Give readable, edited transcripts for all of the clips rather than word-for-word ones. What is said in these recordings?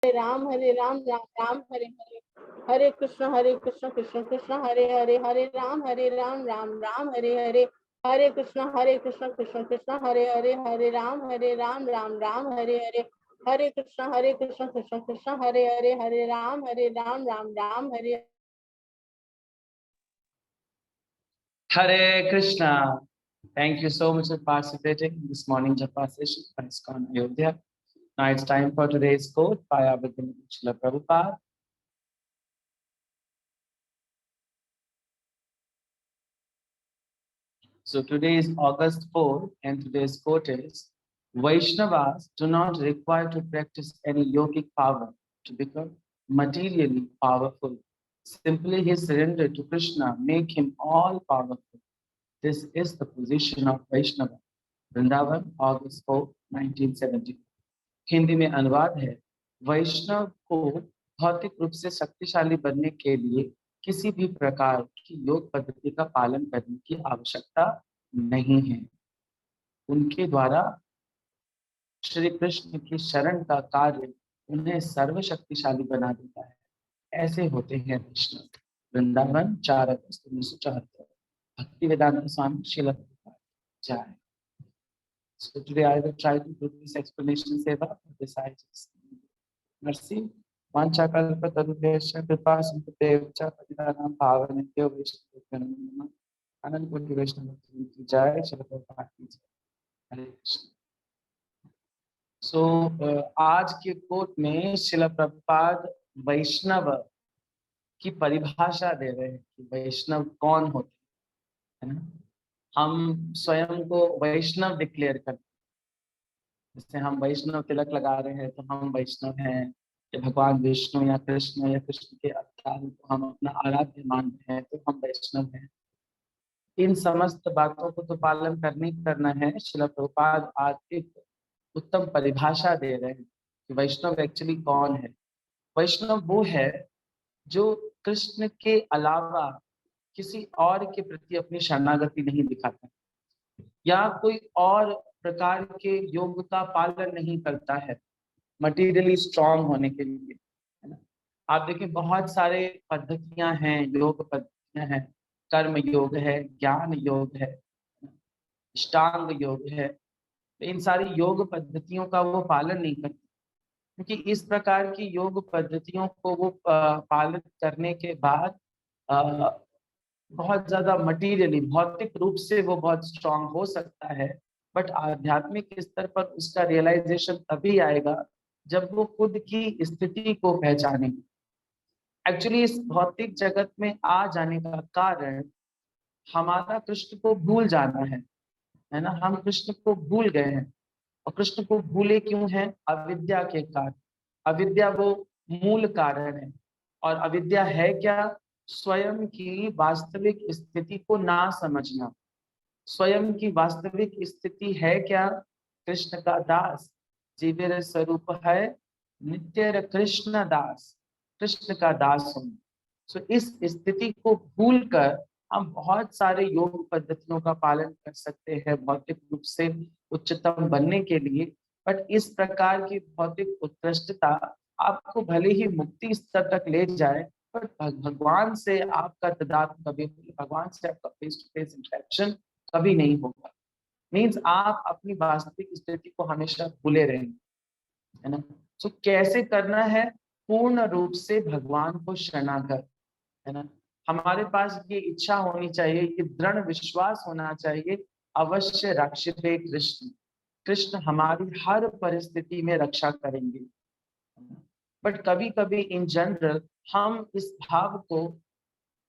Hare Ram Ram Ram Hare Hare, Hare Krishna Krishna Krishna Hare Hare, Hare Ram Ram Ram Hare Hare, Hare Krishna Krishna Krishna Hare Hare, Hare Ram Ram Ram Hare Hare, Hare Krishna Krishna Krishna Hare Hare, Hare Ram Ram Ram Hare Hare. Hare Krishna. Thank you so much for participating in this morning Japa session by ISKCON Ayodhya. Now it's time for today's quote by our beloved Srila Prabhupada. So today is August 4th and today's quote is, Vaishnavas do not require to practice any yogic power to become materially powerful. Simply his surrender to Krishna make him all powerful. This is the position of Vaishnava. Vrindavan अगस्त 4, 1970। हिंदी में अनुवाद है, वैष्णव को भौतिक रूप से शक्तिशाली बनने के लिए किसी भी प्रकार की योग पद्धति का पालन करने की आवश्यकता नहीं है। उनके द्वारा श्री कृष्ण की शरण का कार्य उन्हें सर्वशक्तिशाली बना देता है। ऐसे होते हैं वैष्णव। वृंदावन 4 अगस्त 1974। भक्तिवेदांत स्वामी श्रील प्रभुपाद जय। So today I will try to do this explanation seva for this mercy. Vancha kalpa tarubhyasya kripa sindhubhya patitanam pavanebhyo vaishnavabhyo namo namaः। अनंत कोटि वैष्णव की जय। श्रील प्रभुपाद की जय। हरे कृष्ण। आज के कोट में श्रील प्रभुपाद वैष्णव की परिभाषा दे रहे हैं कि वैष्णव कौन होते हैं, है ना। हम स्वयं को वैष्णव डिक्लेयर करते हैं। जैसे हम वैष्णव तिलक लगा रहे हैं तो हम वैष्णव हैं, या भगवान विष्णु या कृष्ण के अवतार को हम अपना आराध्य मानते हैं तो हम वैष्णव हैं। इन समस्त बातों को तो पालन करना है। श्रील प्रभुपाद आज एक उत्तम परिभाषा दे रहे हैं कि वैष्णव एक्चुअली कौन है। वैष्णव वो है जो कृष्ण के अलावा किसी और के प्रति अपनी शरणागति नहीं दिखाता या कोई और प्रकार के योग का पालन नहीं करता है मटेरियली स्ट्रांग होने के लिए, है ना। आप देखिए बहुत सारे पद्धतियां हैं, योग पद्धतियां हैं, कर्म योग है, ज्ञान योग है, अष्टांग योग है। इन सारी योग पद्धतियों का वो पालन नहीं करते, क्योंकि इस प्रकार की योग पद्धतियों को वो पालन करने के बाद बहुत ज्यादा मटीरियली भौतिक रूप से वो बहुत स्ट्रांग हो सकता है, बट आध्यात्मिक स्तर पर उसका रियलाइजेशन तभी आएगा जब वो खुद की स्थिति को पहचानेंगे। एक्चुअली इस भौतिक जगत में आ जाने का कारण हमारा कृष्ण को भूल जाना है ना। हम कृष्ण को भूल गए हैं, और कृष्ण को भूले क्यों हैं? अविद्या के कारण। अविद्या वो मूल कारण है। और अविद्या है क्या? स्वयं की वास्तविक स्थिति को ना समझना। स्वयं की वास्तविक स्थिति है क्या? कृष्ण का दास, जीवेर स्वरूप है नित्य कृष्ण दास, कृष्ण का दास हूं। सो इस स्थिति को भूलकर हम बहुत सारे योग पद्धतियों का पालन कर सकते हैं भौतिक रूप से उच्चतम बनने के लिए, बट इस प्रकार की भौतिक उत्कृष्टता आपको भले ही मुक्ति स्तर तक ले जाए, पर भगवान से आपका तदात्म कभी, भगवान से आपका फेस टू फेस इंटरेक्शन कभी नहीं होगा। मीन्स आप अपनी वास्तविक स्थिति को हमेशा भूले रहेंगे, है ना। सो कैसे करना है? पूर्ण रूप से भगवान को शरणागत, है ना। हमारे पास ये इच्छा होनी चाहिए, ये दृढ़ विश्वास होना चाहिए, अवश्य रक्षिते कृष्ण, कृष्ण हमारी हर परिस्थिति में रक्षा करेंगे। बट कभी कभी इन जनरल हम इस भाव को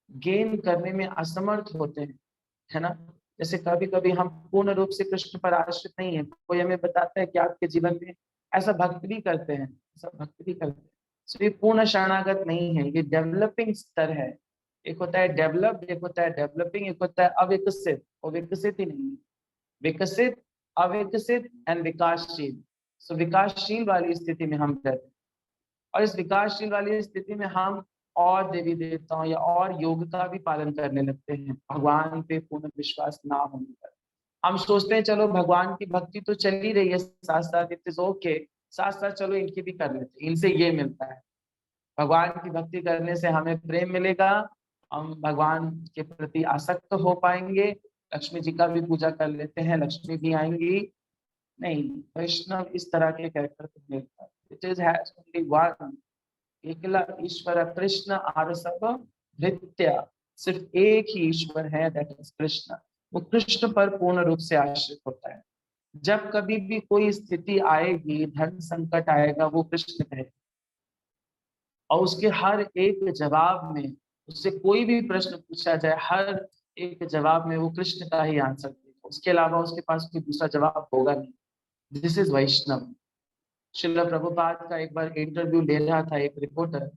गेन करने में असमर्थ होते हैं, है ना। जैसे कभी कभी हम पूर्ण रूप से कृष्ण पर आश्रित नहीं है, कोई हमें बताता है कि आपके जीवन में ऐसा भक्त भी करते हैं, ऐसा भक्त भी करते हैं, तो ये पूर्ण शरणागत नहीं है, ये डेवलपिंग स्तर है। एक होता है डेवलप, एक होता है डेवलपिंग, एक होता है अविकसित। और विकसित ही नहीं है, विकसित, अविकसित एंड विकासशील। सो विकासशील वाली स्थिति में हम रहते हैं, और इस विकासशील वाली स्थिति में हम और देवी देवताओं या और योग का भी पालन करने लगते हैं भगवान पे पूर्ण विश्वास ना होने पर। हम सोचते हैं चलो भगवान की भक्ति तो चल ही रही है साथ साथ, इट इज ओके, साथ साथ चलो इनकी भी कर लेते, इनसे ये मिलता है। भगवान की भक्ति करने से हमें प्रेम मिलेगा, हम भगवान के प्रति आसक्त हो पाएंगे। लक्ष्मी जी का भी पूजा कर लेते हैं, लक्ष्मी भी आएंगी। नहीं, वैष्णव इस तरह के कैरेक्टर को मिलता है। It is has only one, एकला ईश्वर कृष्ण आर सब भृत्य। सिर्फ एक ही ईश्वर है, दैट इज कृष्ण। वो कृष्ण पर पूर्ण रूप से आश्रित होता है। जब कभी भी कोई स्थिति आएगी, धन संकट आएगा, वो कृष्ण कहेगा, और उसके हर एक जवाब में, उससे कोई भी प्रश्न पूछा जाए, हर एक जवाब में वो कृष्ण का ही आंसर देगा, उसके अलावा उसके पास कोई दूसरा जवाब होगा नहीं। दिस इज वैष्णव। श्रील प्रभुपाद का एक बार इंटरव्यू ले रहा था एक रिपोर्टर,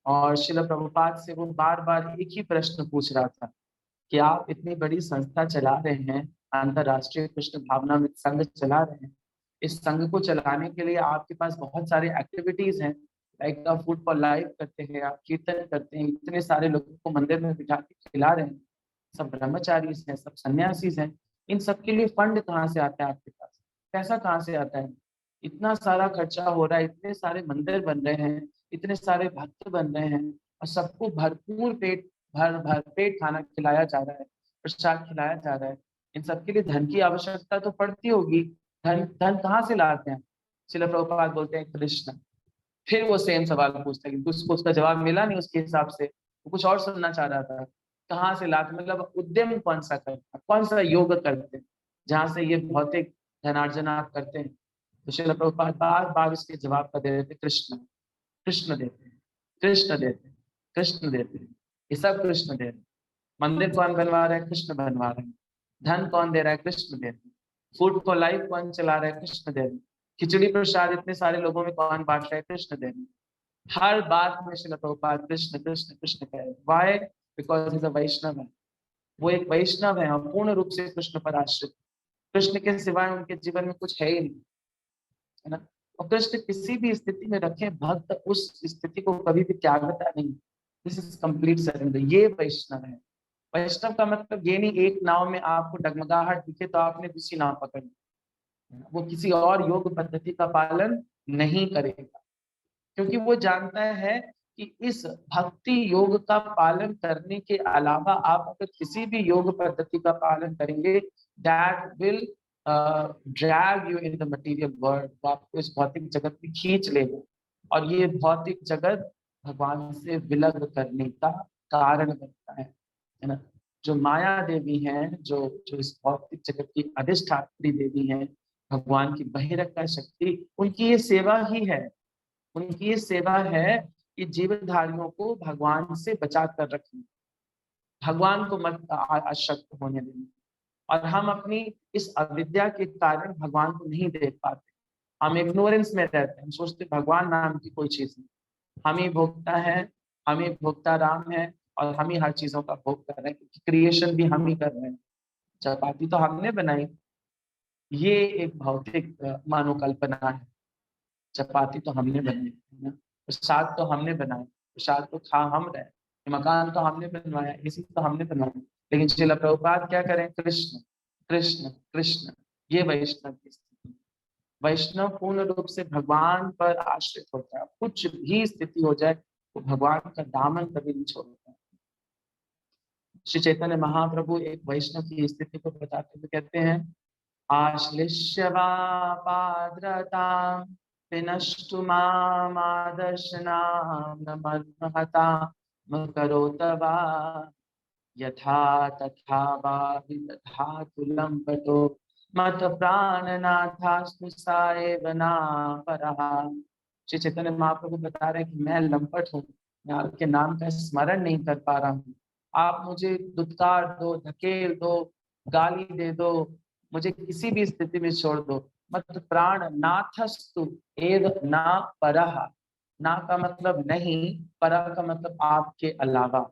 और श्रील प्रभुपाद से वो बार बार एक ही प्रश्न पूछ रहा था कि आप इतनी बड़ी संस्था चला रहे हैं, अंतरराष्ट्रीय कृष्ण भावनामृत संघ चला रहे हैं, इस संघ को चलाने के लिए आपके पास बहुत सारे एक्टिविटीज हैं, लाइक आप फूड फॉर लाइफ करते हैं, आप कीर्तन करते हैं, इतने सारे लोगों को मंदिर में बिठा के खिला रहे हैं, सब ब्रह्मचारी हैं, सब सन्यासी हैं, इन सब के लिए फंड कहाँ से आता है आपके पास, पैसा कहाँ से आता है? इतना सारा खर्चा हो रहा है, इतने सारे मंदिर बन रहे हैं, इतने सारे भक्त बन रहे हैं, और सबको भरपूर पेट भर भर पेट खाना खिलाया जा रहा है, प्रसाद खिलाया जा रहा है। इन सबके लिए धन की आवश्यकता तो पड़ती होगी, धन धन कहाँ से लाते हैं? श्रील प्रभुपाद बोलते हैं कृष्ण। फिर वो सेम सवाल पूछता है, कि उसको उसका जवाब मिला नहीं उसके हिसाब से, वो कुछ और सुनना चाह रहा था। कहाँ से लाते, मतलब उद्यम कौन सा करते, कौन सा योग करते हैं जहाँ से ये भौतिक धनार्जन आप करते हैं? तो श्रील प्रभुपाद बार बार इसके जवाब का दे रहे थे, कृष्ण। कृष्ण देते हैं, कृष्ण देते हैं, कृष्ण देते हैं, ये सब कृष्ण दे रहे हैं। मंदिर कौन बनवा रहा है? कृष्ण बनवा रहे हैं। धन कौन दे रहा है? कृष्ण दे रहे हैं। फूड फॉर लाइफ कौन चला रहा है? कृष्ण दे रहे हैं। खिचड़ी प्रसाद इतने सारे लोगों में कौन बांट रहा है? कृष्ण दे रहे हैं। हर बात में श्रील प्रभुपाद कृष्ण कृष्ण कृष्ण कह रहे हैं। वाई? बिकॉज इज अ वैष्णव है, वो एक वैष्णव है, और पूर्ण रूप से कृष्ण पर आश्रित। कृष्ण के सिवाय उनके जीवन में कुछ है ही नहीं, है ना। और कृष्ण किसी भी स्थिति में रखे, भक्त उस स्थिति को कभी भी त्यागता नहीं। दिस इज कंप्लीट सरेंडर, ये वैष्णव है। वैष्णव का मतलब ये नहीं एक नाव में आपको डगमगाहट दिखे तो आपने दूसरी नाव पकड़ ली, वो किसी और योग पद्धति का पालन नहीं करेगा, क्योंकि वो जानता है कि इस भक्ति योग का पालन करने के अलावा आप अगर किसी भी योग पद्धति का पालन करेंगे, that will drag you in the material world, वो आपको इस भौतिक जगत में खींच लेगा, और ये भौतिक जगत भगवान से विलग करने का कारण बनता है ना। जो माया देवी हैं, जो जो इस भौतिक जगत की अधिष्ठात्री देवी हैं, भगवान की बहिरंगा शक्ति, उनकी ये सेवा ही है, उनकी ये सेवा है कि जीवधारियों को भगवान से बचा कर रखें, भगवान को मत आसक्त होने दें। और हम अपनी इस अविद्या के कारण भगवान को नहीं देख पाते, हम इग्नोरेंस में रहते हैं, हम सोचते भगवान नाम की कोई चीज नहीं, हम ही भोगता है, हम ही भोगता राम है, और हम ही हर चीजों का भोग कर रहे हैं, क्योंकि क्रिएशन भी हम ही कर रहे हैं। चपाती तो हमने बनाई, ये एक भौतिक मानो कल्पना है। चपाती तो हमने बनाई है ना, प्रसाद तो हमने बनाए, प्रसाद तो खा हम रहे, मकान तो हमने बनवाया, इसी तो हमने बनवाया। लेकिन श्रील प्रभुपाद क्या करें? कृष्ण कृष्ण कृष्ण, ये वैष्णव की स्थिति। वैष्णव पूर्ण रूप से भगवान पर आश्रित होता है, कुछ भी स्थिति हो जाए वो भगवान का दामन कभी नहीं छोड़ता। श्री चैतन्य महाप्रभु एक वैष्णव की स्थिति को बताते हुए कहते हैं, आश्लिष्य वा पाद्रतां विनष्टु मामादर्शनां न मन्महतां करोत वा यथा तथा वा विदधातु लम्पटो मत प्राणनाथास्तु सा एव नापरः। श्री चैतन्य महाप्रभु बता रहे हैं कि मैं लंपट हूँ, मैं आपके नाम का स्मरण नहीं कर पा रहा हूँ, आप मुझे दुत्कार दो, धकेल दो, गाली दे दो, मुझे किसी भी स्थिति में छोड़ दो। मत प्राण नाथस्तु एव ना परः, ना का मतलब नहीं, परः का मतलब आपके अलावा,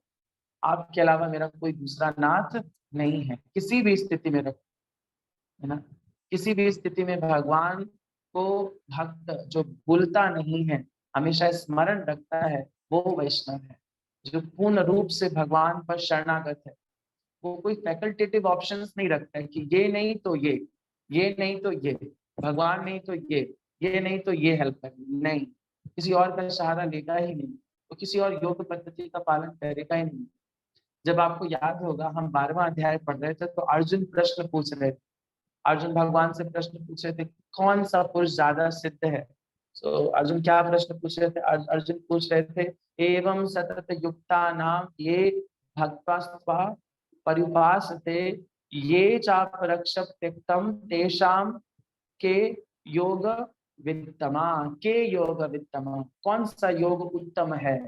आपके अलावा मेरा कोई दूसरा नाथ नहीं है। किसी भी स्थिति में रखो, है ना, किसी भी स्थिति में भगवान को भक्त जो भूलता नहीं है, हमेशा स्मरण रखता है, वो वैष्णव है। जो पूर्ण रूप से भगवान पर शरणागत है, वो कोई फैकल्टेटिव ऑप्शंस नहीं रखता है कि ये नहीं तो ये नहीं तो ये, भगवान नहीं तो ये, ये नहीं तो ये हेल्प करेगी, नहीं, किसी और का सहारा लेगा ही नहीं, तो किसी और योग पद्धति का पालन करेगा ही नहीं। जब आपको याद होगा हम 12वां अध्याय पढ़ रहे थे तो अर्जुन प्रश्न पूछ रहे थे, अर्जुन भगवान से प्रश्न पूछ रहे थे कौन सा पुरुष ज्यादा सिद्ध है। तो अर्जुन क्या प्रश्न पूछ रहे थे, अर्जुन पूछ रहे थे एवं सतत युक्ता नाम ये भक्त्वा परिपासते ये चापरक्षप त्यक्तम तेषाम के योग वित्तमा, के योग वित्तमा, कौन सा योग उत्तम है।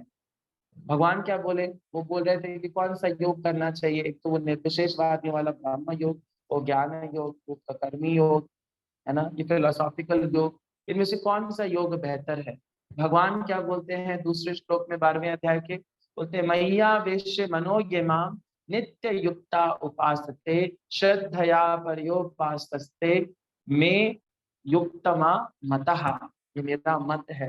भगवान क्या बोले, वो बोल रहे थे कि कौन सा योग करना चाहिए, एक तो वो निर्विशेषवादी वाला ब्रह्म योग, वो ज्ञान योग, वो कर्मी योग, है ना, ये फिलोसॉफिकल योग, इनमें से कौन सा योग बेहतर है। भगवान क्या बोलते हैं दूसरे श्लोक में 12वें अध्याय के, बोलते हैं मैया वेश्य मनोज्ञमा नित्य युक्ता उपासते श्रद्धया पर्योपासते में युक्तमा मतः, ये मेरा मत है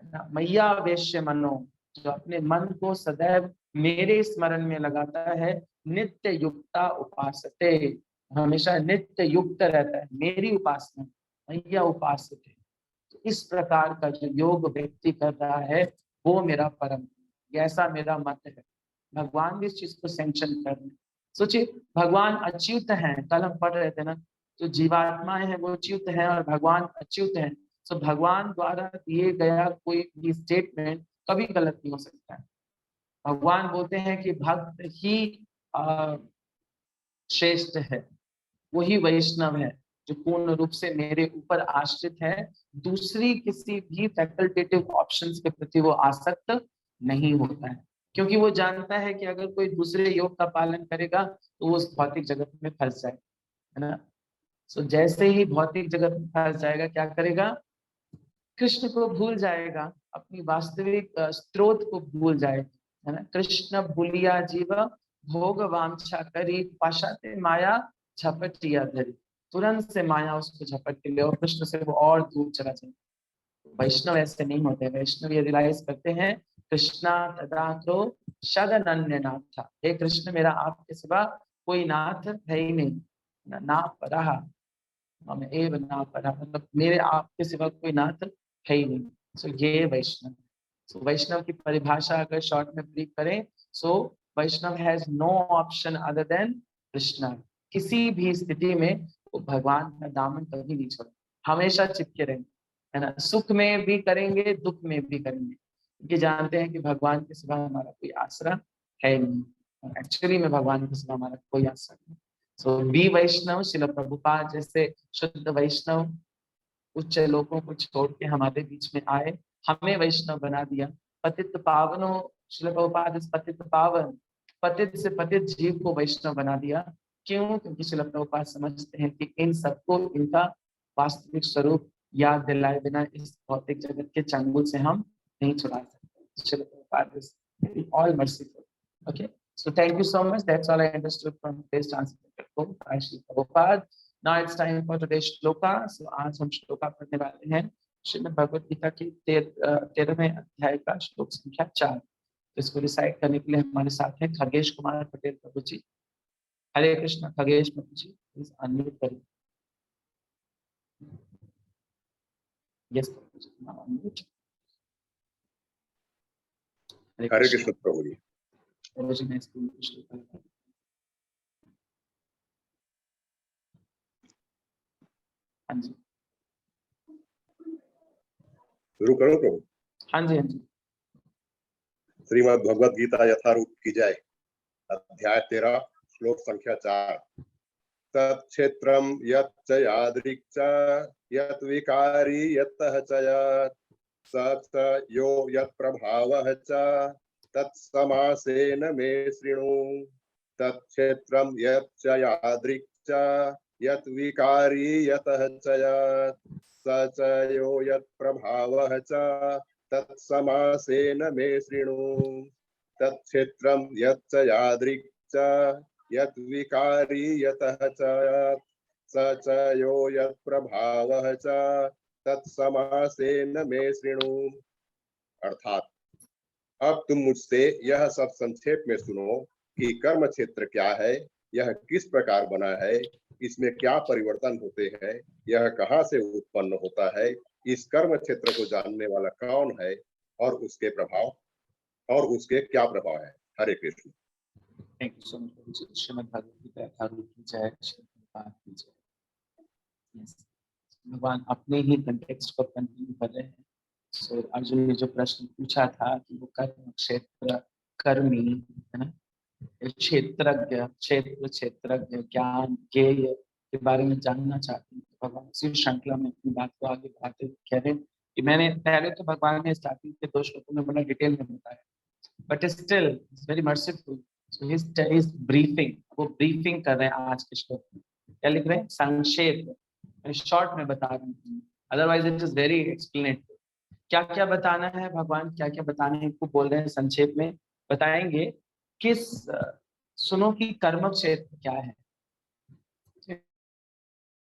ना। मैया वेश्य मनो, जो अपने मन को सदैव मेरे स्मरण में लगाता है, नित्य युक्ता उपासते, हमेशा नित्य युक्त रहता है मेरी उपासना, मैया उपासते। तो इस प्रकार का जो योग व्यक्ति कर रहा है वो मेरा परम, ऐसा मेरा मत है। भगवान भी इस चीज को सेंक्शन कर रहे हैं। सोचिए भगवान अच्युत हैं, कल हम पढ़ रहे थे ना, जो जीवात्माएं हैं वो अच्युत हैं और भगवान अच्युत हैं। तो भगवान द्वारा दिए गया कोई भी स्टेटमेंट कभी गलत नहीं हो सकता है। भगवान बोलते हैं कि भक्त ही श्रेष्ठ है, वही वैष्णव है जो पूर्ण रूप से मेरे ऊपर आश्रित है, दूसरी किसी भी फैकल्टेटिव ऑप्शंस के प्रति वो आसक्त नहीं होता है, क्योंकि वो जानता है कि अगर कोई दूसरे योग का पालन करेगा तो वो उस भौतिक जगत में फंस जाए, है ना। सो जैसे ही भौतिक जगत में फंस जाएगा क्या करेगा, कृष्ण को भूल जाएगा, अपनी वास्तविक स्रोत को भूल जाएगा, है ना। कृष्ण भूलिया जीव भोग वांछा करी पाशाते माया झपटिया धरी, तुरंत से माया उसको झपट के ले और कृष्ण से वो और दूर चला जाए। वैष्णव ऐसे नहीं होते, वैष्णव ये रियलाइज करते हैं कृष्णा तदाक्रो शगनन्य नाथ था, हे कृष्ण मेरा आपके सिवा कोई नाथ है ही नहीं, ना पराहा हम एव ना पराहा, मतलब मेरे आपके सिवा कोई नाथ है ही नहीं। सो ये वैष्णव, सो वैष्णव की परिभाषा अगर शॉर्ट में ब्रीफ करें, so Vaishnav has no option other than Krishna. किसी भी स्थिति में वो भगवान का दामन कभी नहीं छोड़े, हमेशा चिपके रहेंगे, है ना। सुख में भी करेंगे, दुख में भी करेंगे, क्योंकि जानते हैं कि भगवान के सिवा हमारा कोई आसरा है नहीं, एक्चुअली में भगवान के सिवा हमारा कोई आसरा नहीं। सो बी वैष्णव, शिल प्रभुपाद जैसे शुद्ध वैष्णव उच्च लोगों को छोड़ के हमारे बीच में आए, हमें वैष्णव बना दिया। पतित पावनो, शिल प्रभुपाद इस पतित पावन, पतित से पतित जीव को वैष्णव बना दिया। क्यों? क्योंकि शिल प्रभुपाद समझते हैं कि इन सबको इनका वास्तविक स्वरूप याद दिलाए बिना इस भौतिक जगत के चंगुल से हम नहीं छुड़ा सकते। शिल Prabhupada is all merciful. Okay, so thank you so much. That's all I understood from today's translated by Srila Prabhupada. Now it's time for today's shloka. So आज हम श्लोका पढ़ने वाले हैं श्रीमद् भगवद गीता के 13वें अध्याय का श्लोक संख्या 4। इसको रिसाइट करने के लिए हमारे साथ हैं खगेश कुमार पटेल प्रभु जी। हरे कृष्ण। खगेश प्रभु जी प्लीज अनम्यूट करिए। यस प्रभु जी, नाउ अनम्यूट। हरे कृष्ण प्रभु जी। प्रभु जी ने इसको श्लोका हाँ जी शुरू करो प्रभु। हाँ जी हाँ जी। श्रीमद् भगवद गीता यथारूप की जय। अध्याय 13 श्लोक संख्या 4। तत्क्षेत्रम यच्च यादृक् च यत् विकारी यत्तः च यत् स यो यत् प्रभावः च तत्समासेन मे शृणु। तत्क्षेत्रम यच्च यादृक् च यत् विकारी यतः च यत् स च यो यत् प्रभावः च तत्समासेन मे शृणु। तत्क्षेत्रम यच्च यादृक् च यत् विकारी यतः च यत् स च यो यत् प्रभावः च तत्समासेन मे शृणु। अर्थात अब तुम मुझसे यह सब संक्षेप में सुनो कि कर्म क्षेत्र क्या है, यह किस प्रकार बना है, इसमें क्या परिवर्तन होते हैं, यह कहाँ से उत्पन्न होता है इस कर्म क्षेत्र को जानने वाला कौन है और उसके प्रभाव और उसके क्या प्रभाव है। Hare Krishna. Thank you so much. Shrimad Bhagavad Gita Yatharoop की जय, श्री भगवान की जय। Yes. भगवान अपने ही कंटेक्स्ट को कंटिन्यू कर रहे हैं। सो अर्जुन ने जो प्रश्न पूछा था कि वो कर्म क्षेत्र कर्मी है ना, क्षेत्रज्ञ क्षेत्र क्षेत्रज्ञ ज्ञान ज्ञेय के बारे में जानना चाहते हैं, तो भगवान इसी श्रृंखला में अपनी बात को आगे बढ़ाते हुए कह रहे हैं कि मैंने पहले तो भगवान ने स्टार्टिंग के 2 श्लोकों में बड़ा डिटेल में बताया, but still it's very merciful. So he is briefing, वो ब्रीफिंग कर रहे हैं आज के श्लोक में। क्या लिख रहे हैं? संक्षेप, शॉर्ट में बता रहे हैं, otherwise it is very explanatory. क्या क्या बताना है भगवान, क्या क्या बताना है इनको बोल रहे हैं, संक्षेप में बताएंगे। किस सुनो कि कर्म क्षेत्र क्या है,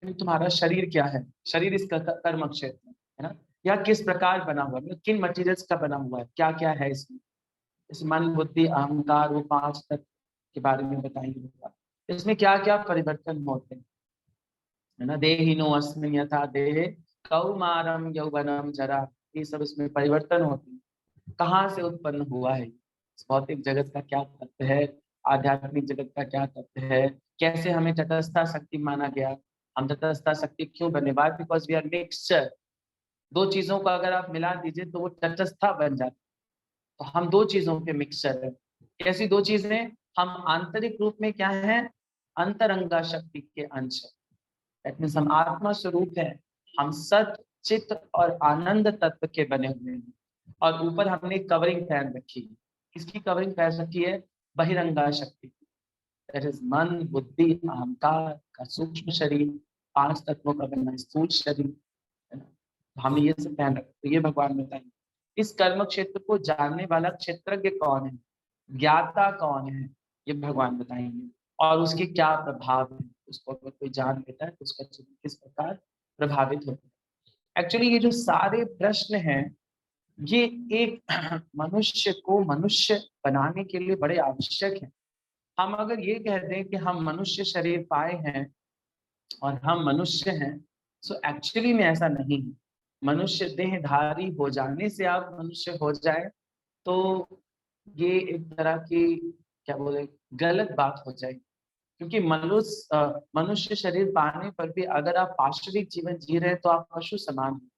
तुम्हारा शरीर क्या है, शरीर इसका कर्म क्षेत्र है ना, या किस प्रकार बना हुआ है, किन मटेरियल्स का बना हुआ है, क्या क्या है इसमें। इस मन बुद्धि अहंकार, वो 5 तत्व के बारे में बताएंगे। इसमें क्या क्या परिवर्तन होते हैं, है ना। देहिनो अस्मिन् यथा देहे कौमारम यौवनम जरा, ये सब इसमें परिवर्तन होते हैं। कहाँ से उत्पन्न हुआ है, इस भौतिक जगत का क्या तत्व है, आध्यात्मिक जगत का क्या तत्व है, कैसे हमें तटस्था शक्ति माना गया, हम तटस्था शक्ति क्यों बने, why because we are mixture. 2 चीजों को अगर आप मिला दीजिए तो वो तटस्था बन जाता है। तो हम 2 चीजों के मिक्सचर है। कैसी 2 चीजें? हम आंतरिक रूप में क्या है, अंतरंगा शक्ति के अंश है, दैट मीन्स हम आत्मा स्वरूप है, हम सत चित्त और आनंद तत्व के बने हुए हैं। और ऊपर हमने कवरिंग पहन रखी है। किसकी कवरिंग पहन रखी है? बहिरंगा शक्ति, दैट इज मन बुद्धि अहंकार का सूक्ष्म शरीर, 5 तत्वों का बना स्थूल शरीर, है ना। तो हमें ये सब पहन रखा। तो ये भगवान बताएंगे इस कर्म क्षेत्र को जानने वाला क्षेत्रज्ञ कौन है, ज्ञाता कौन है, ये भगवान बताएंगे। और उसके क्या प्रभाव है, उसको अगर कोई जान लेता है तो उसका जीवन किस प्रकार प्रभावित होता है। एक्चुअली ये जो सारे प्रश्न हैं, ये एक मनुष्य को मनुष्य बनाने के लिए बड़े आवश्यक हैं। हम अगर ये कह दें कि हम मनुष्य शरीर पाए हैं और हम मनुष्य हैं, सो एक्चुअली में ऐसा नहीं है। मनुष्य देहधारी हो जाने से आप मनुष्य हो जाए तो ये एक तरह की क्या बोले गलत बात हो जाएगी। क्योंकि मनुष्य शरीर पाने पर भी अगर आप पाशविक जीवन जी रहे हैं तो आप पशु समान हैं।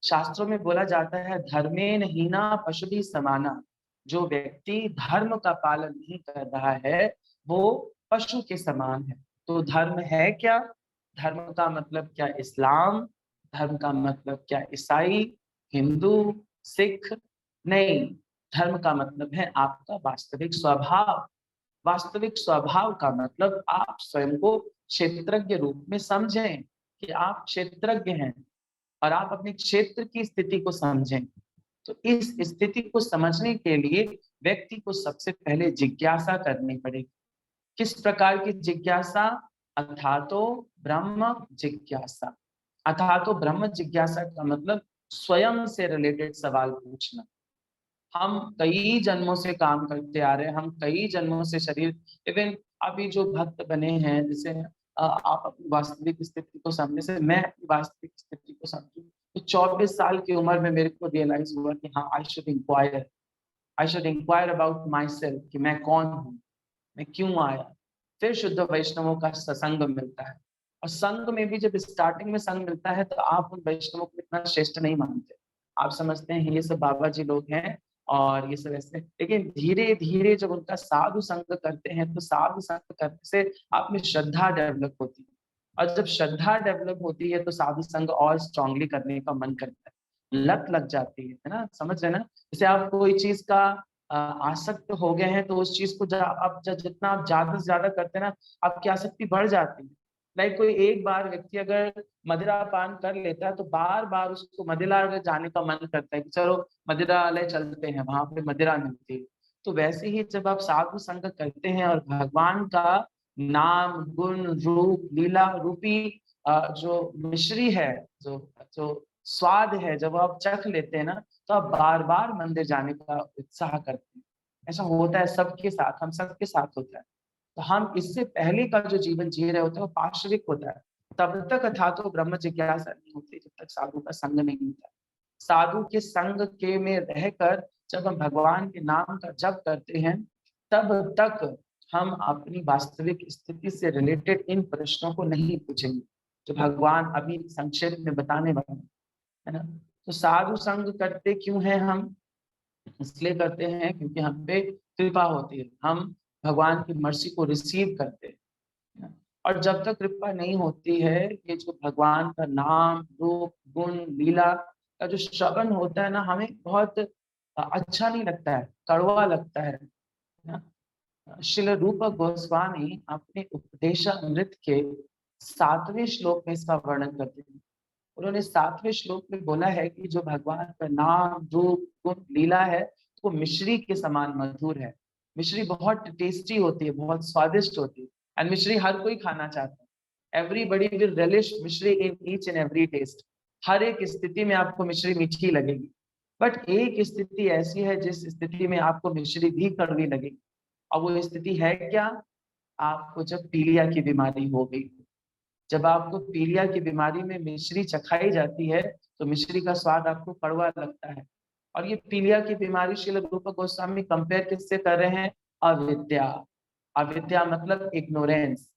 शास्त्रों में बोला जाता है धर्मेन हीना पशु भी समाना, जो व्यक्ति धर्म का पालन नहीं कर रहा है वो पशु के समान है। तो धर्म है क्या? धर्म का मतलब क्या इस्लाम, धर्म का मतलब क्या ईसाई, हिंदू, सिख? नहीं, धर्म का मतलब है आपका वास्तविक स्वभाव। वास्तविक स्वभाव का मतलब आप स्वयं को क्षेत्रज्ञ रूप में समझें कि आप क्षेत्रज्ञ हैं और आप अपने क्षेत्र की स्थिति को समझें। तो इस स्थिति को समझने के लिए व्यक्ति को सबसे पहले जिज्ञासा करनी पड़ेगी। किस प्रकार की जिज्ञासा? अथातो ब्रह्म जिज्ञासा। अथातो ब्रह्म जिज्ञासा का मतलब स्वयं से रिलेटेड सवाल पूछना। हम कई जन्मों से काम करते आ रहे हैं, हम कई जन्मों से शरीर, इवन अभी जो भक्त बने हैं, जैसे आप अपनी वास्तविक स्थिति को समझने से मैं अपनी वास्तविक स्थिति को समझूं तो 24 साल की उम्र में मेरे को रियलाइज हुआ कि हाँ I should inquire about myself, कि मैं कौन हूँ, मैं क्यों आया। फिर शुद्ध वैष्णवों का सत्संग मिलता है, और संघ में भी जब स्टार्टिंग में संघ मिलता है तो आप उन वैष्णवों को इतना श्रेष्ठ नहीं मानते, आप समझते हैं ये सब बाबा जी लोग हैं और ये सब ऐसे। लेकिन धीरे धीरे जब उनका साधु संग करते हैं तो साधु संग करने से आप में श्रद्धा डेवलप होती है, और जब श्रद्धा डेवलप होती है तो साधु संग और स्ट्रांगली करने का मन करता है, लत लग जाती है ना। समझ रहे ना, जैसे आप कोई चीज का आसक्त हो गए हैं तो उस चीज को जितना आप ज्यादा से ज्यादा करते हैं ना, आपकी आसक्ति बढ़ जाती है। लाइक कोई एक बार व्यक्ति अगर मदिरा पान कर लेता है तो बार बार उसको मदिरा जाने का मन करता है कि चलो मदिरालय चलते हैं, वहां पे मदिरा मिलती है। तो वैसे ही जब आप साधु संग करते हैं और भगवान का नाम गुण रूप लीला रूपी जो मिश्री है, जो जो स्वाद है, जब आप चख लेते हैं ना तो आप बार बार मंदिर जाने का उत्साह करते हैं। ऐसा होता है सबके साथ, हम सबके साथ होता है। तो हम इससे पहले का जो जीवन जी रहे होते हैं वो पार्श्विक होता है, तब तक अथा तो ब्रह्म जिज्ञासा नहीं होती जब तक साधु का संग नहीं होता। साधु के संग के में रहकर जब हम भगवान के नाम का जप करते हैं तब तक हम अपनी वास्तविक स्थिति से रिलेटेड इन प्रश्नों को नहीं पूछेंगे जो भगवान अभी संक्षेप में बताने वाले हैं, है ना। तो साधु संग करते क्यों हैं हम? इसलिए करते हैं क्योंकि हम पे कृपा होती है, हम भगवान की मर्सी को रिसीव करते हैं, है ना? और जब तक कृपा नहीं होती है, ये जो भगवान का नाम, रूप, गुण, लीला का जो श्रवण होता है ना, हमें बहुत अच्छा नहीं लगता है, कड़वा लगता है ना। श्रील रूप गोस्वामी अपने उपदेशामृत के 7वें श्लोक में इसका वर्णन करते हैं। उन्होंने 7वें श्लोक में बोला है कि जो भगवान का नाम, रूप, गुण, लीला है वो मिश्री के समान मधुर है। मिश्री बहुत टेस्टी होती है, बहुत स्वादिष्ट होती है, एंड मिश्री हर कोई खाना चाहता है। Everybody will relish mishri in each and every taste. हर एक स्थिति में आपको मिश्री मीठी लगेगी, बट एक स्थिति ऐसी है जिस स्थिति में आपको मिश्री भी कड़वी लगेगी, और वो स्थिति है क्या? आपको जब पीलिया की बीमारी हो गई, जब आपको पीलिया की बीमारी में मिश्री चखाई जाती है तो मिश्री का स्वाद आपको कड़वा लगता है। और ये पीलिया की बीमारी श्रील रूप गोस्वामी कंपेयर किससे कर रहे हैं? अविद्या। अविद्या मतलब इग्नोरेंस।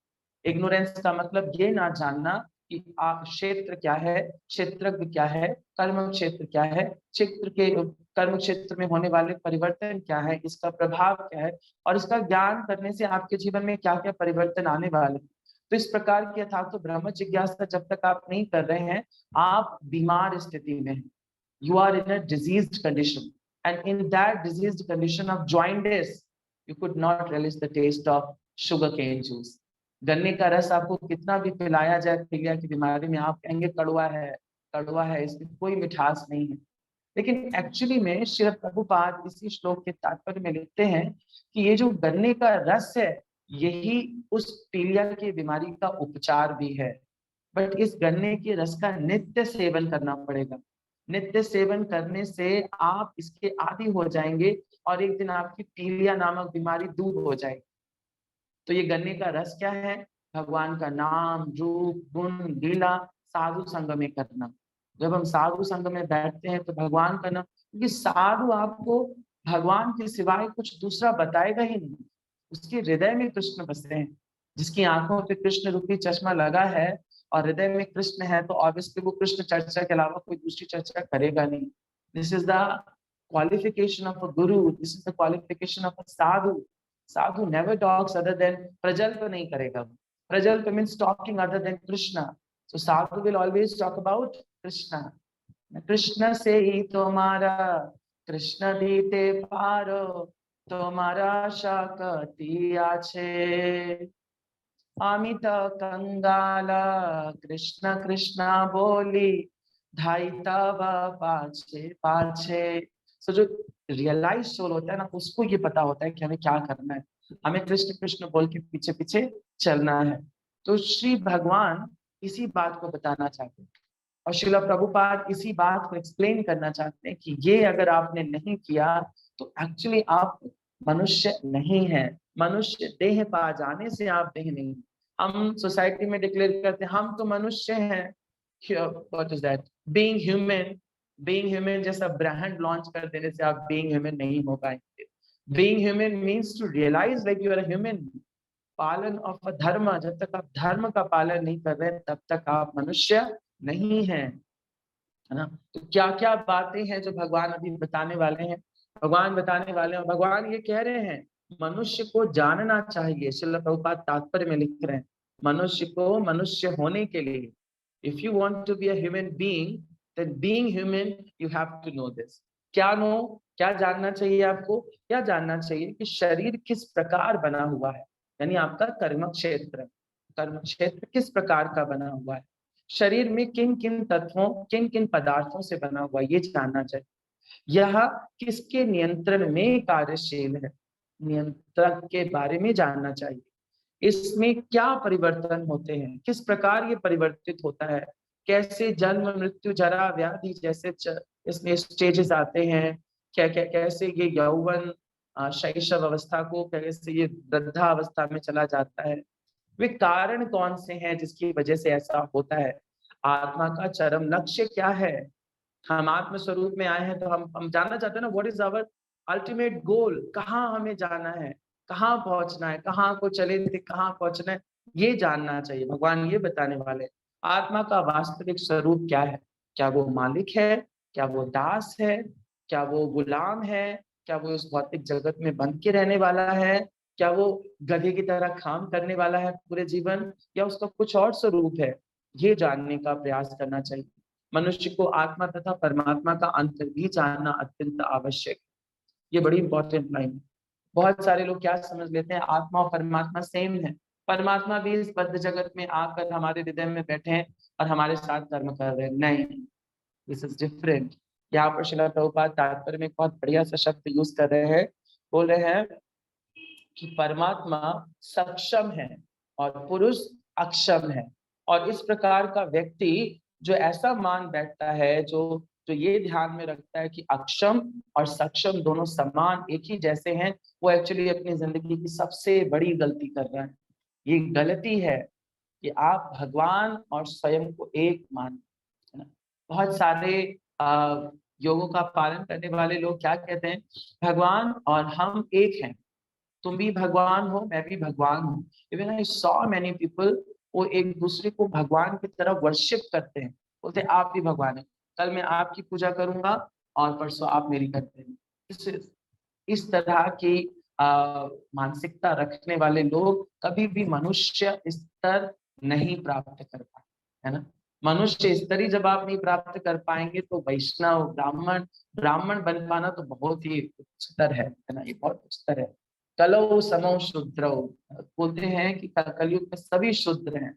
इग्नोरेंस का मतलब ये ना जानना कि आप क्षेत्र क्या है, क्षेत्रज्ञ क्या है, कर्म क्षेत्र क्या है, क्षेत्र के कर्म क्षेत्र में होने वाले परिवर्तन क्या है, इसका प्रभाव क्या है, और इसका ज्ञान करने से आपके जीवन में क्या क्या परिवर्तन आने वाले हैं। तो इस प्रकार की अर्थात तो ब्रह्म जिज्ञासा जब तक आप नहीं कर रहे हैं, आप बीमार स्थिति में हैं। You are in a diseased condition, and in that diseased condition of jaundice, you could not relish the taste of sugarcane juice. गन्ने का रस आपको कितना भी पिलाया जाए पीलिया की बीमारी में, आप कहेंगे कड़वा है, इसमें कोई मिठास नहीं है। लेकिन एक्चुअली में श्री प्रभुपाद इसी श्लोक के तात्पर्य में लिखते हैं कि ये जो गन्ने का रस है यही उस पीलिया की बीमारी का उपचार भी है। बट इस गन्ने के रस का नित्य सेवन करना पड़ेगा। नित्य सेवन करने से आप इसके आदी हो जाएंगे और एक दिन आपकी पीलिया नामक बीमारी दूर हो जाएगी। तो ये गन्ने का रस क्या है? भगवान का नाम, रूप, गुण, लीला साधु संग में करना। जब हम साधु संग में बैठते हैं तो भगवान का नाम, क्योंकि साधु आपको भगवान के सिवाय कुछ दूसरा बताएगा ही नहीं। उसके हृदय में कृष्ण बसते हैं। जिसकी आंखों पे कृष्ण रूपी चश्मा लगा है और हृदय में कृष्ण है, तो ऑब्वियसली वो कृष्ण चर्चा के अलावा कोई दूसरी चर्चा करेगा नहीं। This is the qualification of a guru, this is the qualification of a sadhu. Sadhu never talks other than, प्रजल्प नहीं करेगा। Prajalp means talking other than Krishna. So sadhu will always talk about Krishna. Krishna से ही तुम्हारा, कृष्ण दीते पारो, তোমারা শক্তি আছে। আমি তো कंगाला कृष्ण कृष्ण बोली, ढाई तब पाछे पाछे। सो जो रियलाइज सोल होता है ना, उसको ये पता होता है कि हमें क्या करना है, हमें कृष्ण कृष्ण बोल के पीछे पीछे चलना है। तो श्री भगवान इसी बात को बताना चाहते हैं और श्रील प्रभुपाद इसी बात को एक्सप्लेन करना चाहते हैं कि ये अगर आपने नहीं किया तो एक्चुअली आप मनुष्य नहीं है। मनुष्य देह पा जाने से आप देह नहीं। हम सोसाइटी में डिक्लेयर करते हैं हम तो मनुष्य हैं। What is that? Being human. Being human जैसा ब्रांड लॉन्च कर देने से आप बीइंग ह्यूमन नहीं हो पाएंगे। Being human means to realise like you are a human. पालन ऑफ अ धर्म, जब तक आप धर्म का पालन नहीं कर रहे तब तक आप मनुष्य नहीं है, है ना। तो क्या क्या बातें हैं जो भगवान अभी बताने वाले हैं? भगवान बताने वाले हैं, भगवान ये कह रहे हैं मनुष्य को जानना चाहिए। श्रील प्रभुपाद तात्पर्य में लिख रहे हैं मनुष्य को मनुष्य होने के लिए, if you want to be a human being, then being human you have to know this. क्या नो? क्या जानना चाहिए आपको? क्या जानना चाहिए कि शरीर किस प्रकार बना हुआ है, यानी आपका कर्म क्षेत्र। कर्म क्षेत्र किस प्रकार का बना हुआ है, शरीर में किन किन तत्वों, किन किन पदार्थों से बना हुआ, ये जानना चाहिए। यह किसके नियंत्रण में कार्यशील है, नियंत्रक के बारे में जानना चाहिए। इसमें क्या परिवर्तन होते हैं, किस प्रकार ये परिवर्तित होता है, कैसे जन्म, मृत्यु, जरा, व्याधि जैसे इसमें स्टेजेस आते हैं, क्या क्या कैसे ये यौवन शैशव अवस्था को कैसे ये वृद्धावस्था में चला जाता है, वे कारण कौन से हैं जिसकी वजह से ऐसा होता है? आत्मा का चरम लक्ष्य क्या है? हम आत्म स्वरूप में आए हैं तो हम जानना चाहते हैं ना, what is our ultimate goal? कहाँ हमें जाना है, कहाँ पहुंचना है, कहाँ को चले थे, कहाँ पहुंचना है, ये जानना चाहिए। भगवान ये बताने वाले आत्मा का वास्तविक स्वरूप क्या है। क्या वो मालिक है? क्या वो दास है? क्या वो गुलाम है? क्या वो इस भौतिक जगत में बंध के रहने वाला है? क्या वो गधे की तरह काम करने वाला है पूरे जीवन, या उसका कुछ और स्वरूप है? ये जानने का प्रयास करना चाहिए। मनुष्य को आत्मा तथा परमात्मा का अंतर भी जानना अत्यंत आवश्यक। ये बड़ी इंपॉर्टेंट लाइन है। बहुत सारे लोग क्या समझ लेते हैं, आत्मा और परमात्मा सेम है। परमात्मा भी इस बद्ध जगत में आकर हमारे हृदय में बैठे हैं और हमारे साथ कर्म कर रहे हैं। नहीं, दिस इज डिफरेंट। यहाँ पर श्रील प्रभुपाद तात्पर्य में एक बहुत बढ़िया सा शब्द यूज कर रहे हैं। बोल रहे हैं कि परमात्मा सक्षम है और पुरुष अक्षम है। और इस प्रकार का व्यक्ति जो ऐसा मान बैठता है, जो जो ये ध्यान में रखता है कि अक्षम और सक्षम दोनों समान एक ही जैसे हैं, वो एक्चुअली अपनी जिंदगी की सबसे बड़ी गलती कर रहा है। ये गलती है कि आप भगवान और स्वयं को एक मान, है ना। बहुत सारे योगों का पालन करने वाले लोग क्या कहते हैं, भगवान और हम एक हैं। तुम भी भगवान हो, मैं भी भगवान हूँ। Even I saw many people, वो एक दूसरे को भगवान की तरह वर्शिप करते हैं। बोलते हैं आप भी भगवान है, कल मैं आपकी पूजा करूंगा और परसों आप मेरी करते हैं। इस तरह की मानसिकता रखने वाले लोग कभी भी मनुष्य स्तर नहीं प्राप्त कर पाए, है ना। मनुष्य स्तरीय जब आप नहीं प्राप्त कर पाएंगे तो वैष्णव ब्राह्मण, ब्राह्मण बन पाना तो बहुत ही उच्चतर है ना, ये बहुत उच्चतर है। कलौ समौ शूद्रौ, बोलते हैं कि कलयुग में सभी शूद्र हैं।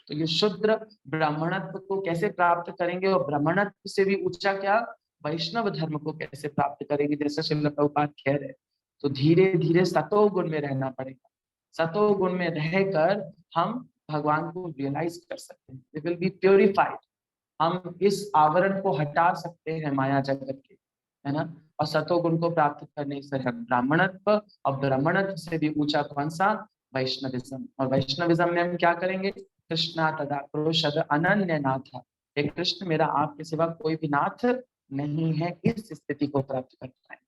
तो ये शूद्र ब्राह्मणत्व को कैसे प्राप्त करेंगे, और ब्राह्मणत्व से भी ऊंचा क्या, वैष्णव धर्म को कैसे प्राप्त करेंगे, जैसे श्रील प्रभुपाद कह रहे। तो धीरे धीरे सतो गुण में रहना पड़ेगा। सतो गुण में रहकर हम भगवान को रियलाइज कर सकते हैं, वी विल बी प्योरिफाइड। हम इस आवरण को हटा सकते हैं माया जगत के, है ना। और सतोगुण को प्राप्त करने से है ब्राह्मणत्व, और ब्राह्मणत्व से भी ऊंचा कौन सा, वैष्णविज्म। और वैष्णविज्म में हम क्या करेंगे, कृष्णा तदा पुरुषद अनन्य नाथ, हे कृष्ण मेरा आपके सिवा कोई भी नाथ नहीं है, इस स्थिति को प्राप्त कर पाएंगे।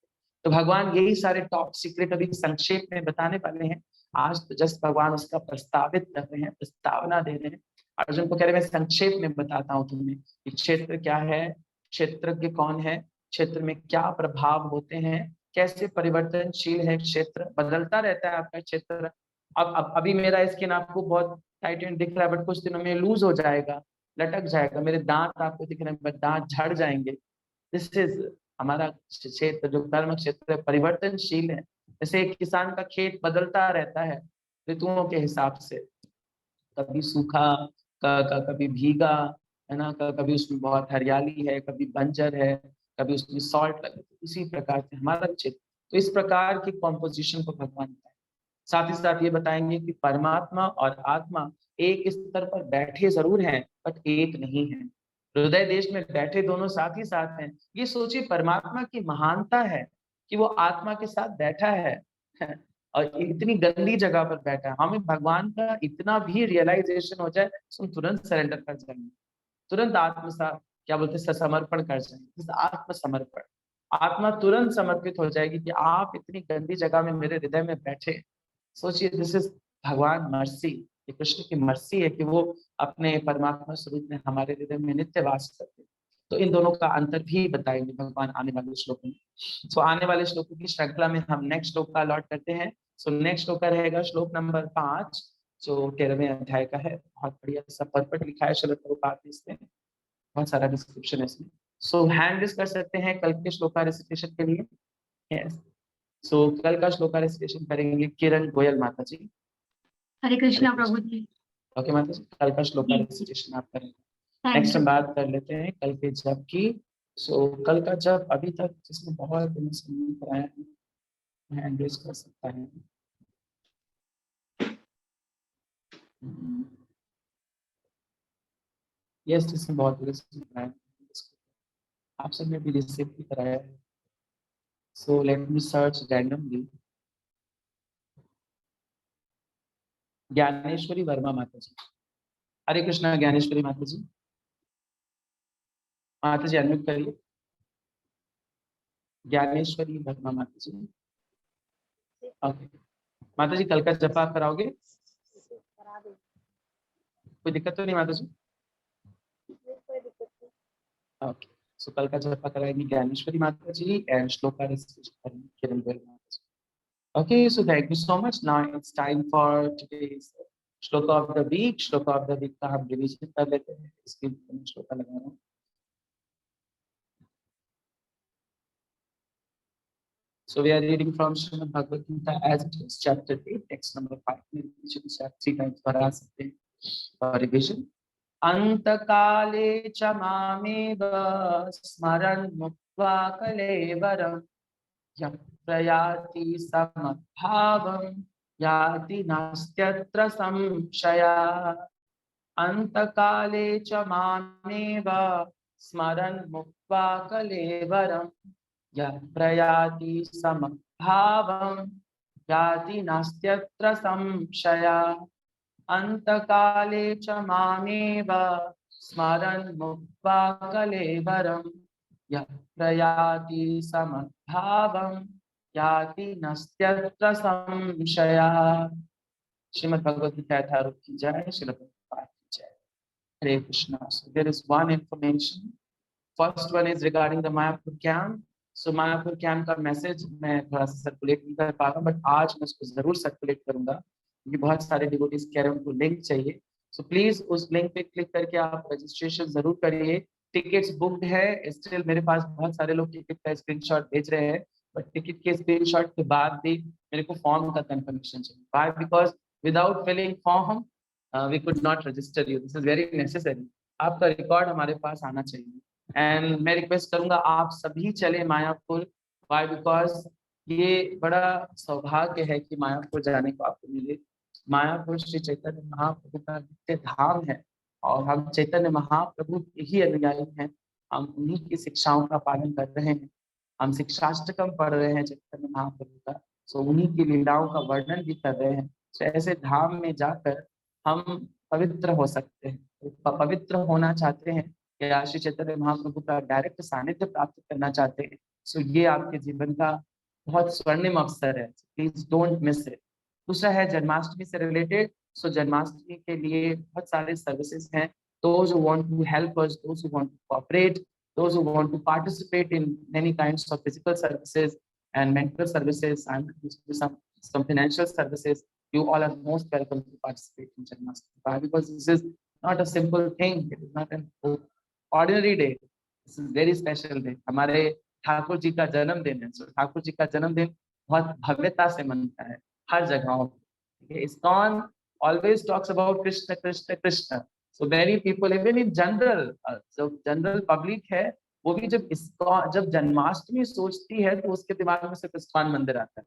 तो भगवान यही सारे टॉप सीक्रेट अभी संक्षेप में बताने वाले हैं। आज तो जस्ट भगवान उसका प्रस्तावित कर रहे हैं, प्रस्तावना दे रहे हैं। अर्जुन को कह रहे मैं संक्षेप में बताता हूँ तुम्हें कि क्षेत्र क्या है, क्षेत्रज्ञ कौन है, क्षेत्र में क्या प्रभाव होते हैं, कैसे परिवर्तनशील है क्षेत्र, बदलता रहता है आपका क्षेत्र। अब अभी मेरा स्किन आपको बहुत टाइट एंड दिख रहा है, बट कुछ दिनों में लूज हो जाएगा, लटक जाएगा। मेरे दांत आपको दिख रहे हैं बट दांत झड़ जाएंगे। दिस इज हमारा क्षेत्र, जो कर्म क्षेत्र है, परिवर्तनशील है। जैसे एक किसान का खेत बदलता रहता है ऋतुओं के हिसाब से, कभी सूखा, कभी भीगा, है ना, कभी उसमें बहुत हरियाली है, कभी बंजर है, कभी उसमें सॉल्ट लगे। इसी प्रकार से हमारा क्षेत्र, तो इस प्रकार की कॉम्पोजिशन को भगवान बताए। साथ ही साथ ये बताएंगे कि परमात्मा और आत्मा एक स्तर पर बैठे जरूर हैं बट एक नहीं है। हृदय देश में बैठे दोनों साथ ही साथ हैं। ये सोचिए परमात्मा की महानता है कि वो आत्मा के साथ बैठा है और इतनी गंदी जगह पर बैठा है। हमें भगवान का इतना भी रियलाइजेशन हो जाए तो हम तुरंत सरेंडर कर जाएंगे, तुरंत क्या बोलते हैं, समर्पण कर जाएंगे। आत्मसमर्पण, आत्मा तुरंत समर्पित हो जाएगी कि आप इतनी गंदी जगह में मेरे हृदय में बैठे। सोचिए, दिस इज भगवान मर्सी, ये कृष्ण की मर्सी है कि वो अपने परमात्मा स्वरूप में हमारे हृदय में नित्य वास करते हैं। तो इन दोनों का अंतर भी बताएंगे भगवान आने वाले श्लोकों में। सो आने वाले श्लोकों की श्रृंखला में हम नेक्स्ट श्लोक का अलॉट करते हैं। सो नेक्स्ट श्लोक का रहेगा श्लोक नंबर 5, जो 13वें अध्याय का है। बहुत बढ़िया सा परफेक्ट लिखा है श्रील प्रभुपाद ने इसमें, बहुत सारा डिस्क्रिप्शन है इसमें। सो हैंड रेज कर सकते हैं कल के श्लोक का रेसिटेशन के लिए। यस, सो कल का श्लोक का रेसिटेशन करेंगे किरण गोयल माता जी। हरे कृष्णा प्रभु जी। ओके माता जी, कल का श्लोक का रेसिटेशन आप करेंगे। नेक्स्ट हम बात कर लेते हैं कल के जप की। सो कल का जप अभी तक जिसने बहुत दिन से नहीं कराया है, हैंड रेज कर सकता है। यस, जिसने बहुत दिन से कराया, आप सब ने भी रिसीव भी कराया है। So let me search randomly. Dnyaneshwari Verma माता जी। हरे कृष्णा ज्ञानेश्वरी माता जी। माता जी अनम्यूट करिए। ज्ञानेश्वरी वर्मा माता जी। ओके माता जी, कल का जप आप कराओगे? कोई दिक्कत तो नहीं माता जी? ओके, सो कल का जप कराएंगी ज्ञानेश्वरी माता जी एंड श्लोका किरण गोयल माता जी। Okay, so thank you so much. Now it's time for today's shloka of the week. Shloka of the week का हम रिवीजन कर लेते हैं। इसके लिए श्लोका लगा रहा हूँ। So we are reading from Srimad Bhagavad Gita as it is, chapter 8, text number 5. Revision से आप 3 times पढ़ा सकते हैं और रिवीजन। अंतकाले च मामेव स्मरन् मुक्त्वा कलेवरम् यः प्रयाति समभावम् याति नास्त्यत्र संशयः। अंतकाले च मामेव स्मरन् मुक्त्वा कलेवरम् यः प्रयाति समभावम् याति नास्त्यत्र संशयः। अंतकाले च मामेव स्मरन् मुक्त्वा कलेवरम् यः प्रयाति समभावम् याति नास्त्यत्र संशयः। श्रीमद् भगवद गीता यथारूप की जय। श्रील प्रभुपाद की जय। हरे Krishna. So there is one information. First one is regarding the Mayapur camp. So Mayapur camp का मैसेज मैं थोड़ा सा सर्कुलेट नहीं कर पा रहा हूँ, बट आज मैं उसको जरूर सर्कुलेट करूंगा क्योंकि बहुत सारे डिवोटीज कह रहे हैं उनको लिंक चाहिए। सो प्लीज उस लिंक पे क्लिक करके आप रजिस्ट्रेशन जरूर करिए। टिकट्स बुक्ड है। स्टिल मेरे पास बहुत सारे लोग टिकट का स्क्रीनशॉट भेज रहे हैं, बट टिकट के स्क्रीनशॉट के बाद भी मेरे को फॉर्म का कंफर्मेशन चाहिए। Why? Because without filling form we could not register you. This is very necessary. आपका रिकॉर्ड हमारे पास आना चाहिए एंड मैं रिक्वेस्ट करूंगा आप सभी चले मायापुर। व्हाई? बिकॉज ये बड़ा सौभाग्य है कि मायापुर जाने को आपको मिले। मायापुर श्री चैतन्य महाप्रभु का नित्य धाम है और हम चैतन्य महाप्रभु के ही अनुयायी हैं। हम उन्हीं की शिक्षाओं का पालन कर रहे हैं। हम शिक्षाष्टकम पढ़ रहे हैं चैतन्य महाप्रभु का। सो उन्हीं की लीलाओं का वर्णन भी कर रहे हैं। सो ऐसे धाम में जाकर हम पवित्र हो सकते हैं। पवित्र होना चाहते हैं या श्री चैतन्य महाप्रभु का डायरेक्ट सानिध्य प्राप्त करना चाहते हैं, सो ये आपके जीवन का बहुत स्वर्णिम अवसर है। Please don't miss it. दूसरा है जन्माष्टमी से रिलेटेड। सो जन्माष्टमी के लिए बहुत सारे सर्विसेज हैं। Those who want to help us, those who want to cooperate, those who want to participate in many kinds of physical services and mental services and some financial services, you all are most welcome to participate in Janmashtami. Why? Because this is not a simple thing. It is not an ordinary day. This is very special day. हमारे ठाकुर जी का जन्मदिन है। So Thakur ji का जन्मदिन बहुत भव्यता से मनता है हर जगहों पे। ISKCON always talks about Krishna, Krishna, Krishna. So many people, even in general, जो जनरल पब्लिक है वो भी जब जन्माष्टमी सोचती है तो उसके दिमाग में सिर्फ ISKCON मंदिर आता है।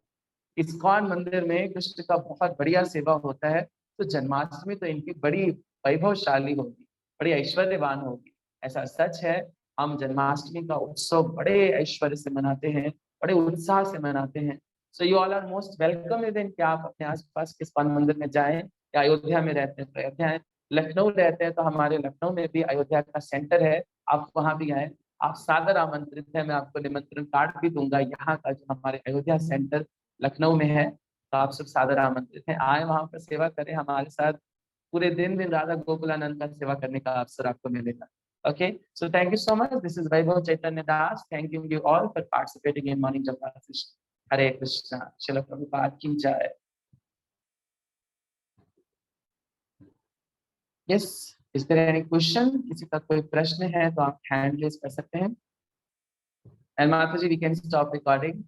ISKCON मंदिर में कृष्ण का बहुत बढ़िया सेवा होता है। तो जन्माष्टमी तो इनकी बड़ी वैभवशाली होगी, बड़ी ऐश्वर्यवान होगी। ऐसा सच है। हम जन्माष्टमी का उत्सव बड़े ऐश्वर्य से मनाते हैं, बड़े उत्साह से मनाते हैं। So you all are most welcome. Even कि आप अपने आसपास के ISKCON मंदिर में जाएं या अयोध्या में रहते हैं तो अयोध्या, लखनऊ रहते हैं तो हमारे लखनऊ में भी अयोध्या का सेंटर है, आप वहां भी आए। आप सादर आमंत्रित है। मैं आपको निमंत्रण कार्ड भी दूंगा यहाँ का जो हमारे अयोध्या सेंटर लखनऊ में है। तो आप सब सादर आमंत्रित हैं, आए वहां पर सेवा करें हमारे साथ। पूरे दिन राधा गोकुलानंद का सेवा करने का अवसर आपको मिलेगा। Okay, so thank you so much. This is Vaibhav Chaitanya Das. Thanking you all for participating in morning japa session. Hare Krishna. Srila Prabhupada ki jai. Yes, is there any question? किसी का कोई प्रश्न है तो आप hand raise कर सकते हैं। And Mataji, we can stop recording.